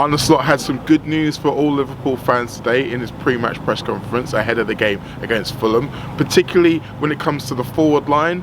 Arne Slot had some good news for all Liverpool fans today in his pre-match press conference ahead of the game against Fulham, particularly when it comes to the forward line.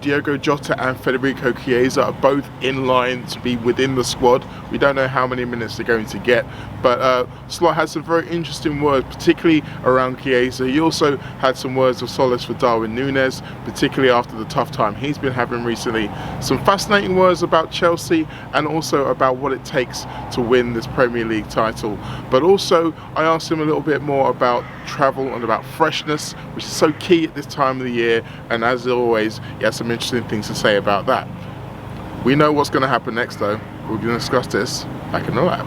Diogo Jota and Federico Chiesa are both in line to be within the squad. We don't know how many minutes they're going to get, but Slot had some very interesting words, particularly around Chiesa. He also had some words of solace for Darwin Nunez, particularly after the tough time he's been having recently. Some fascinating words about Chelsea and also about what it takes to win this Premier League title. But also I asked him a little bit more about travel and about freshness, which is so key at this time of the year, and as always he has some interesting things to say about that. We know what's going to happen next though. We're going to discuss this back in the lab.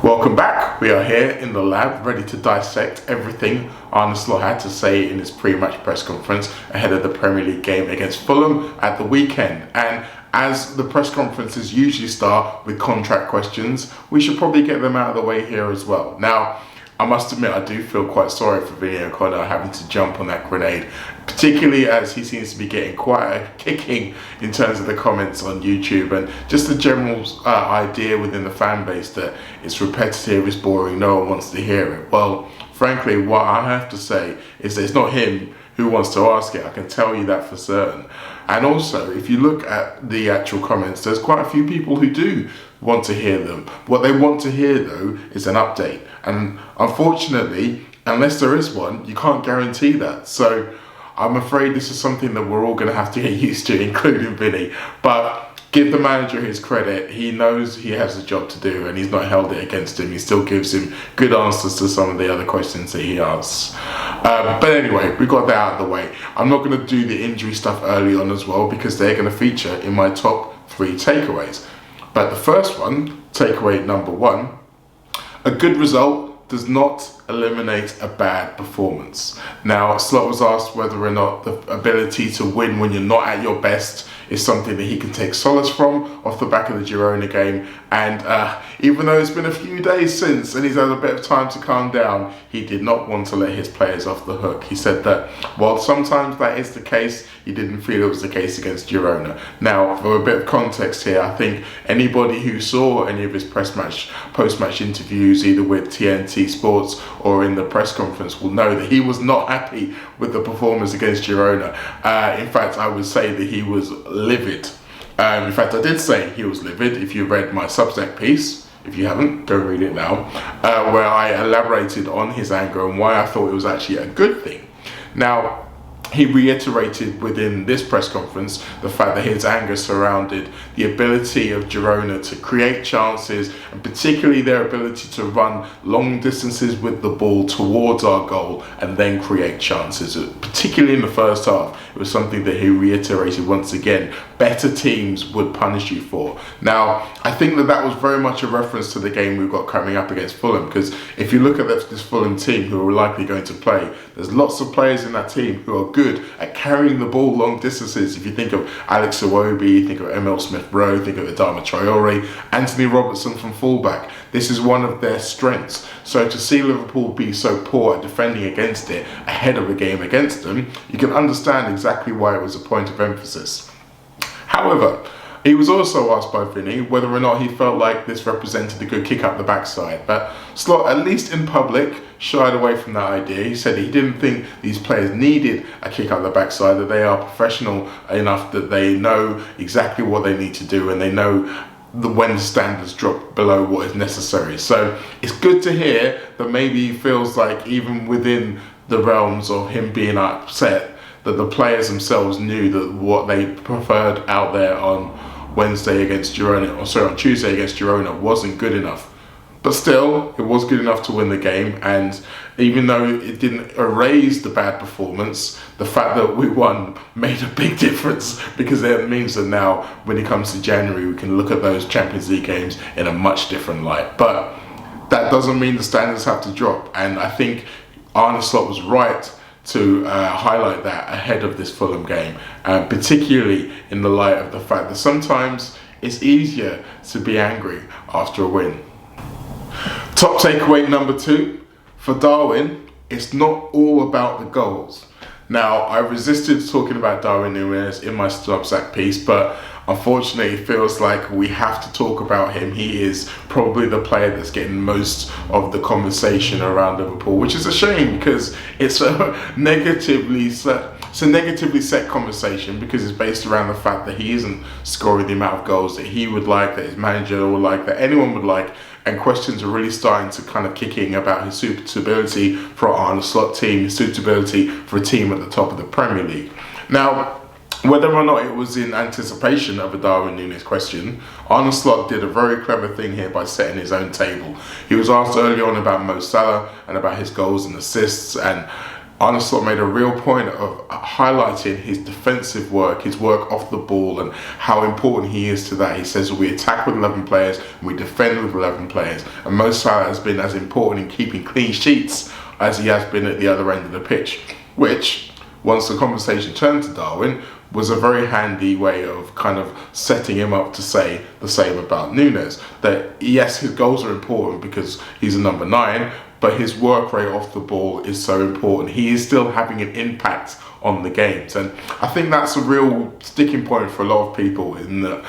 Welcome back. We are here in the lab ready to dissect everything Arne Slot had to say in his pre-match press conference ahead of the Premier League game against Fulham at the weekend. And as the press conferences usually start with contract questions, we should probably get them out of the way here as well. Now, I must admit, I do feel quite sorry for Vinny O'Connor having to jump on that grenade, particularly as he seems to be getting quite a kicking in terms of the comments on YouTube and just the general idea within the fan base that it's repetitive, it's boring, no one wants to hear it. Well, frankly, what I have to say is that it's not him who wants to ask it. I can tell you that for certain. And also, if you look at the actual comments, there's quite a few people who do want to hear them. What they want to hear though is an update. And unfortunately, unless there is one, you can't guarantee that. So I'm afraid this is something that we're all going to have to get used to, including Vinny. But give the manager his credit. He knows he has a job to do and he's not held it against him. He still gives him good answers to some of the other questions that he asks. But anyway, we got that out of the way. I'm not going to do the injury stuff early on as well because they're going to feature in my top 3 takeaways. But the first one, takeaway number 1, a good result does not eliminate a bad performance. Now, Slot was asked whether or not the ability to win when you're not at your best is something that he can take solace from off the back of the Girona game. And even though it's been a few days since and he's had a bit of time to calm down, he did not want to let his players off the hook. He said that while sometimes that is the case, he didn't feel it was the case against Girona. Now, for a bit of context here, I think anybody who saw any of his post-match interviews, either with TNT Sports or in the press conference, will know that he was not happy with the performance against Girona. In fact, I would say that he was livid. In fact, I did say he was livid. If you read my Substack piece, if you haven't, go read it now, where I elaborated on his anger and why I thought it was actually a good thing. Now, he reiterated within this press conference the fact that his anger surrounded the ability of Girona to create chances and particularly their ability to run long distances with the ball towards our goal and then create chances, particularly in the first half. It was something that he reiterated once again, better teams would punish you for. Now, I think that was very much a reference to the game we've got coming up against Fulham, because if you look at this Fulham team who are likely going to play, there's lots of players in that team who are good at carrying the ball long distances. If you think of Alex Iwobi, think of Emil Smith-Rowe, think of Adama Traore, Anthony Robertson from fullback. This is one of their strengths. So to see Liverpool be so poor at defending against it ahead of a game against them, you can understand exactly why it was a point of emphasis. However, he was also asked by Vinny whether or not he felt like this represented a good kick up the backside, but Slot, at least in public, shied away from that idea. He said he didn't think these players needed a kick up the backside, that they are professional enough that they know exactly what they need to do and they know when the standards drop below what is necessary. So it's good to hear that maybe he feels like even within the realms of him being upset, that the players themselves knew that what they preferred out there on Tuesday against Girona wasn't good enough. But still, it was good enough to win the game, and even though it didn't erase the bad performance, the fact that we won made a big difference, because it means that now, when it comes to January, we can look at those Champions League games in a much different light. But that doesn't mean the standards have to drop, and I think Arne Slot was right to highlight that ahead of this Fulham game, particularly in the light of the fact that sometimes it's easier to be angry after a win. Top takeaway number 2, for Darwin, it's not all about the goals. Now, I resisted talking about Darwin Nunez in my Substack piece, but unfortunately, it feels like we have to talk about him. He is probably the player that's getting most of the conversation around Liverpool, which is a shame because it's a negatively set conversation because it's based around the fact that he isn't scoring the amount of goals that he would like, that his manager would like, that anyone would like, and questions are really starting to kind of kick in about his suitability for an Arne Slot team, his suitability for a team at the top of the Premier League. Now, whether or not it was in anticipation of a Darwin Nunez question, Arne Slot did a very clever thing here by setting his own table. He was asked early on about Mo Salah and about his goals and assists, and Arne Slot made a real point of highlighting his defensive work, his work off the ball, and how important he is to that. He says we attack with 11 players and we defend with 11 players. And Mo Salah has been as important in keeping clean sheets as he has been at the other end of the pitch, which, once the conversation turned to Darwin, was a very handy way of kind of setting him up to say the same about Nunez. That yes, his goals are important because he's a number 9, but his work rate off the ball is so important. He is still having an impact on the games. And I think that's a real sticking point for a lot of people, in that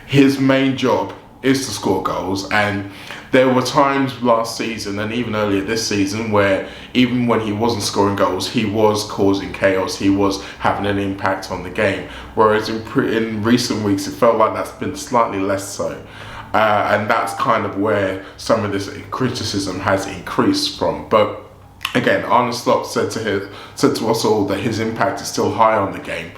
his main job is to score goals. And there were times last season and even earlier this season where even when he wasn't scoring goals, he was causing chaos, he was having an impact on the game. Whereas in recent weeks, it felt like that's been slightly less so. And that's kind of where some of this criticism has increased from. But again, Arne Slot said to us all that his impact is still high on the game.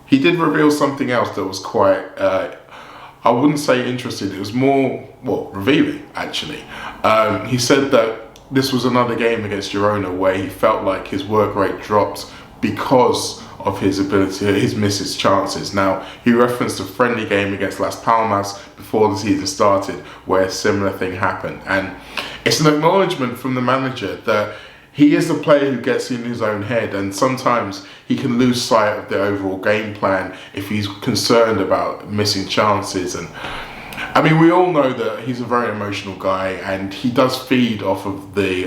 He did reveal something else that was quite, I wouldn't say interesting, it was more, revealing actually. He said that this was another game against Girona where he felt like his work rate dropped because of his ability, his misses chances. Now, he referenced a friendly game against Las Palmas before the season started where a similar thing happened. And it's an acknowledgement from the manager that he is the player who gets in his own head, and sometimes he can lose sight of the overall game plan if he's concerned about missing chances. And I mean, we all know that he's a very emotional guy, and he does feed off of the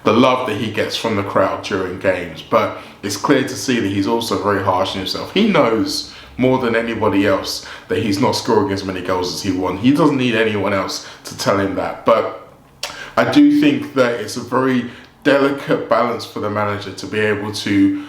love that he gets from the crowd during games. But it's clear to see that he's also very harsh on himself. He knows more than anybody else that he's not scoring as many goals as he wants. He doesn't need anyone else to tell him that. But I do think that it's a very delicate balance for the manager to be able to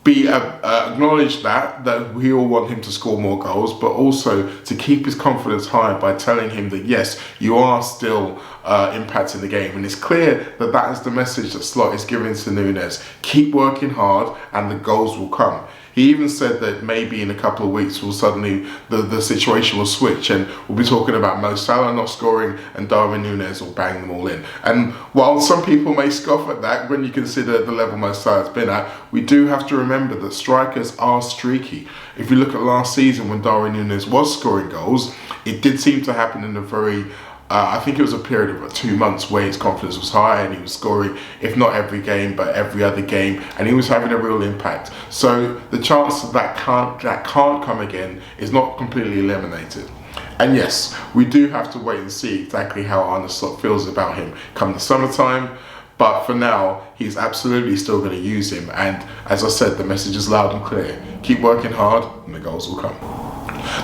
acknowledge that we all want him to score more goals, but also to keep his confidence high by telling him that yes, you are still impacting the game. And it's clear that that is the message that Slot is giving to Nunez. Keep working hard and the goals will come. He even said that maybe in a couple of weeks the situation will switch and we'll be talking about Mo Salah not scoring and Darwin Nunez will bang them all in. And while some people may scoff at that when you consider the level Mo Salah's been at, we do have to remember that strikers are streaky. If you look at last season when Darwin Nunez was scoring goals, it did seem to happen in a very I think it was a period of 2 months where his confidence was high and he was scoring, if not every game, but every other game, and he was having a real impact. So the chance that can't come again is not completely eliminated. And yes, we do have to wait and see exactly how Arne Slot feels about him come the summertime. But for now, he's absolutely still going to use him. And as I said, the message is loud and clear. Keep working hard and the goals will come.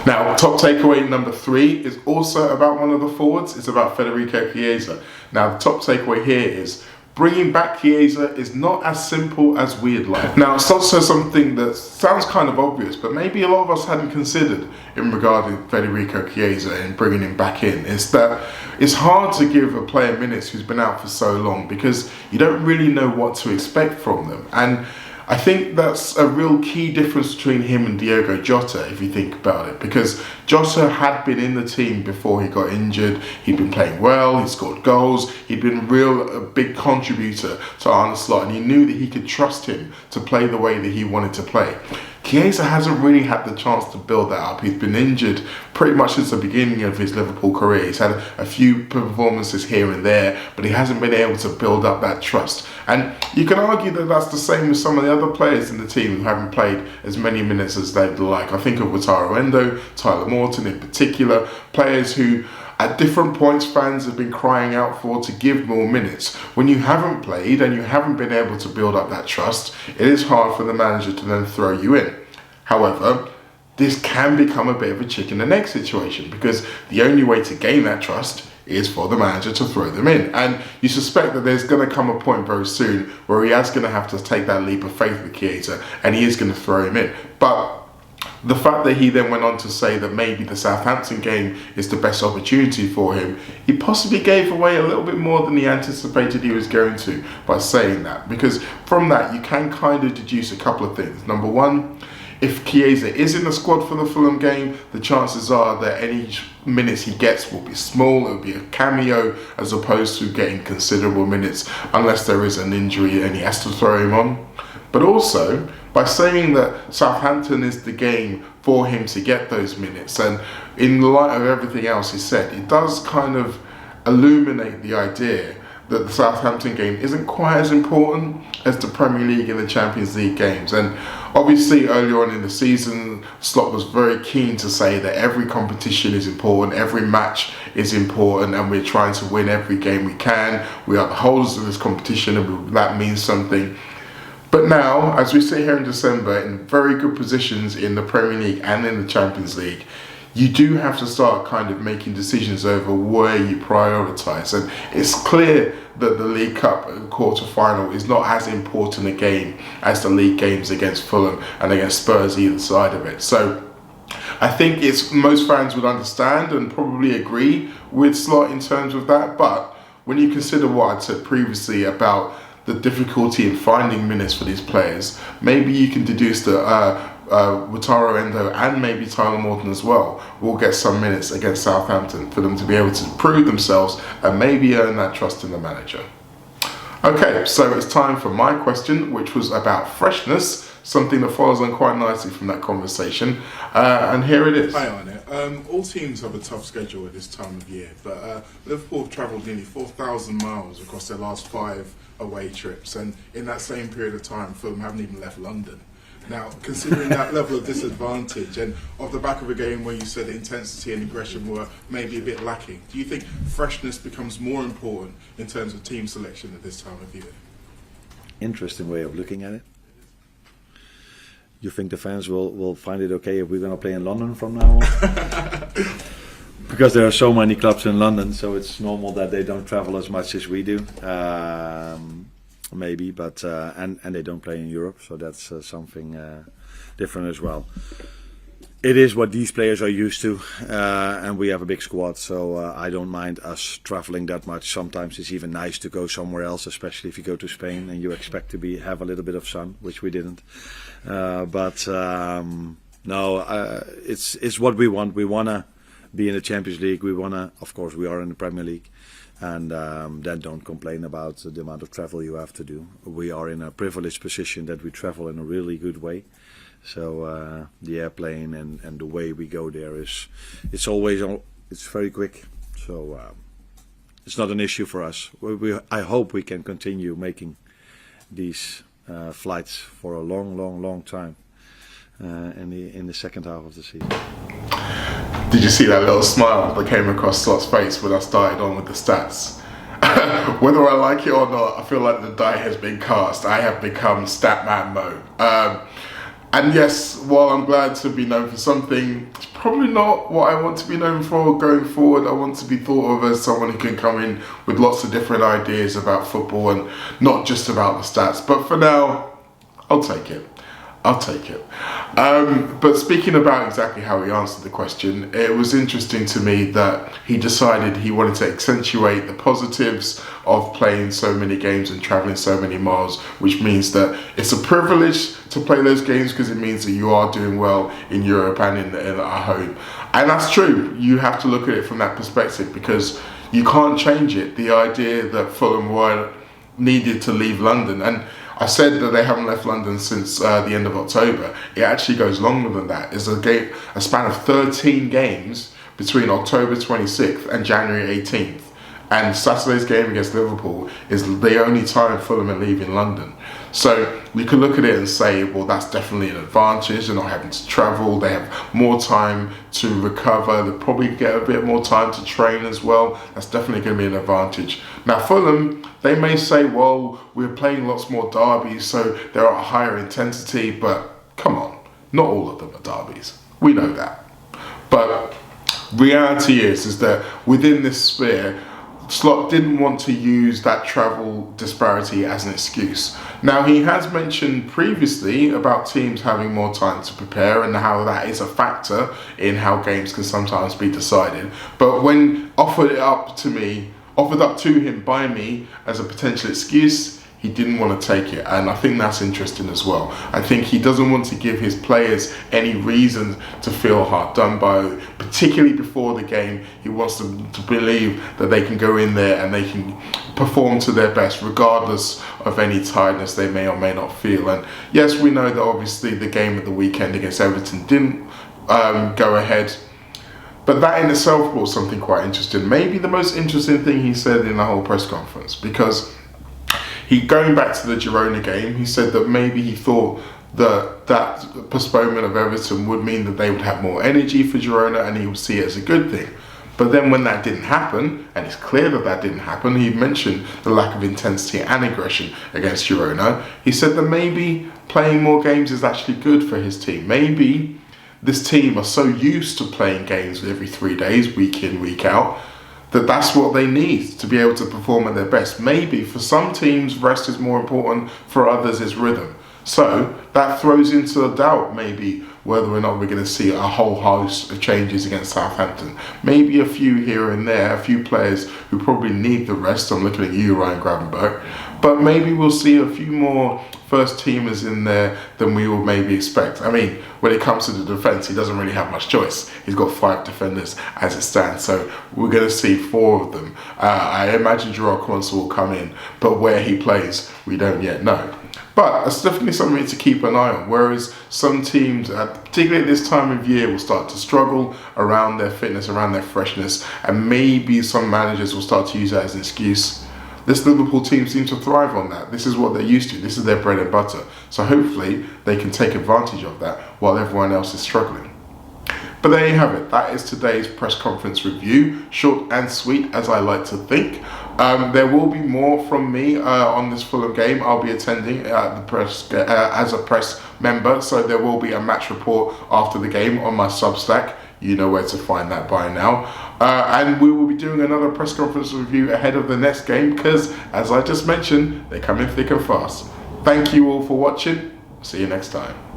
Now, top takeaway number 3 is also about one of the forwards. It's about Federico Chiesa. Now, the top takeaway here is bringing back Chiesa is not as simple as we'd like. Now, Slot says something that sounds kind of obvious, but maybe a lot of us hadn't considered in regarding Federico Chiesa and bringing him back in. It's that it's hard to give a player minutes who's been out for so long because you don't really know what to expect from them. And I think that's a real key difference between him and Diogo Jota, if you think about it, because Jota had been in the team before he got injured. He'd been playing well, he scored goals, he'd been a big contributor to Arne Slot, and he knew that he could trust him to play the way that he wanted to play. Chiesa hasn't really had the chance to build that up. He's been injured pretty much since the beginning of his Liverpool career. He's had a few performances here and there, but he hasn't been able to build up that trust. And you can argue that that's the same with some of the other players in the team who haven't played as many minutes as they'd like. I think of Wataru Endo, Tyler Morton in particular, players who At different points, fans have been crying out for to give more minutes. When you haven't played and you haven't been able to build up that trust, it is hard for the manager to then throw you in. However, this can become a bit of a chicken and egg situation, because the only way to gain that trust is for the manager to throw them in. And you suspect that there's going to come a point very soon where he is going to have to take that leap of faith with Chiesa, and he is going to throw him in. But the fact that he then went on to say that maybe the Southampton game is the best opportunity for him, he possibly gave away a little bit more than he anticipated he was going to by saying that. Because from that, you can kind of deduce a couple of things. Number one, if Chiesa is in the squad for the Fulham game, the chances are that any minutes he gets will be small. It will be a cameo as opposed to getting considerable minutes unless there is an injury and he has to throw him on. But also, by saying that Southampton is the game for him to get those minutes, and in light of everything else he said, it does kind of illuminate the idea that the Southampton game isn't quite as important as the Premier League and the Champions League games. And obviously earlier on in the season, Slot was very keen to say that every competition is important, every match is important, and we're trying to win every game we can. We are the holders of this competition, and that means something. But now, as we sit here in December in very good positions in the Premier League and in the Champions League, you do have to start kind of making decisions over where you prioritise. And it's clear that the League Cup quarter-final is not as important a game as the league games against Fulham and against Spurs either side of it. So I think most fans would understand and probably agree with Slot in terms of that. But when you consider what I'd said previously about the difficulty in finding minutes for these players, maybe you can deduce that Wataru Endo and maybe Tyler Morton as well will get some minutes against Southampton for them to be able to prove themselves and maybe earn that trust in the manager. Okay, so it's time for my question, which was about freshness, something that follows on quite nicely from that conversation, and here it is. Hi Arne. All teams have a tough schedule at this time of year, but Liverpool have travelled nearly 4,000 miles across their last 5 away trips, and in that same period of time, Fulham haven't even left London. Now, considering that level of disadvantage, and off the back of a game where you said intensity and aggression were maybe a bit lacking, do you think freshness becomes more important in terms of team selection at this time of year? Interesting way of looking at it. You think the fans will find it okay if we're going to play in London from now on? Because there are so many clubs in London, so it's normal that they don't travel as much as we do. Maybe, but and they don't play in Europe, so that's something different as well. It is what these players are used to, and we have a big squad, so I don't mind us traveling that much. Sometimes it's even nice to go somewhere else, especially if you go to Spain and you expect to have a little bit of sun, which we didn't. No, it's what we want. We wanna be in the Champions League. We wanna, of course, we are in the Premier League. And then don't complain about the amount of travel you have to do. We are in a privileged position that we travel in a really good way. So the airplane and the way we go there it's very quick. So it's not an issue for us. I hope we can continue making these flights for a long time in the second half of the season. Did you see that little smile that came across Slot's face when I started on with the stats? Whether I like it or not, I feel like the die has been cast. I have become Statman Mo. And yes, while I'm glad to be known for something, it's probably not what I want to be known for going forward. I want to be thought of as someone who can come in with lots of different ideas about football and not just about the stats. But for now, I'll take it. But speaking about exactly how he answered the question, it was interesting to me that he decided he wanted to accentuate the positives of playing so many games and travelling so many miles, which means that it's a privilege to play those games because it means that you are doing well in Europe and in our home. And that's true. You have to look at it from that perspective because you can't change it. The idea that Fulham were needed to leave London, and I said that they haven't left London since the end of October. It actually goes longer than that. It's a span of 13 games between October 26th and January 18th. And Saturday's game against Liverpool is the only time Fulham are leaving London. So you can look at it and say, well, that's definitely an advantage. They're not having to travel. They have more time to recover. They'll probably get a bit more time to train as well. That's definitely going to be an advantage. Now, Fulham, they may say, well, we're playing lots more derbies, so they're at a higher intensity. But come on, not all of them are derbies. We know that. But reality is that within this sphere, Slot didn't want to use that travel disparity as an excuse. Now, he has mentioned previously about teams having more time to prepare and how that is a factor in how games can sometimes be decided. But when offered up to him by me as a potential excuse, he didn't want to take it, and I think that's interesting as well. I think he doesn't want to give his players any reason to feel hard done by, particularly before the game. He wants them to believe that they can go in there and they can perform to their best, regardless of any tiredness they may or may not feel. And yes, we know that obviously the game at the weekend against Everton didn't go ahead. But that in itself brought something quite interesting. Maybe the most interesting thing he said in the whole press conference, because going back to the Girona game, he said that maybe he thought that postponement of Everton would mean that they would have more energy for Girona and he would see it as a good thing. But then when that didn't happen, and it's clear that didn't happen, he mentioned the lack of intensity and aggression against Girona. He said that maybe playing more games is actually good for his team. Maybe this team are so used to playing games every 3 days, week in, week out, that's what they need to be able to perform at their best. Maybe for some teams, rest is more important, for others is rhythm. So that throws into a doubt maybe whether or not we're going to see a whole host of changes against Southampton. Maybe a few here and there, a few players who probably need the rest. I'm looking at you, Ryan Gravenberch. But maybe we'll see a few more first teamers in there than we will maybe expect. I mean, when it comes to the defence, he doesn't really have much choice. He's got 5 defenders as it stands, so we're going to see 4 of them. I imagine Gerard Consul will come in, but where he plays, we don't yet know. But it's definitely something to keep an eye on, whereas some teams, particularly at this time of year, will start to struggle around their fitness, around their freshness, and maybe some managers will start to use that as an excuse. This Liverpool team seems to thrive on that. This is what they're used to. This is their bread and butter. So hopefully they can take advantage of that while everyone else is struggling. But there you have it. That is today's press conference review. Short and sweet, as I like to think. There will be more from me on this Fulham game. I'll be attending the press as a press member, so there will be a match report after the game on my Substack. You know where to find that by now. And we will be doing another press conference review ahead of the next game because, as I just mentioned, they come in thick and fast. Thank you all for watching. See you next time.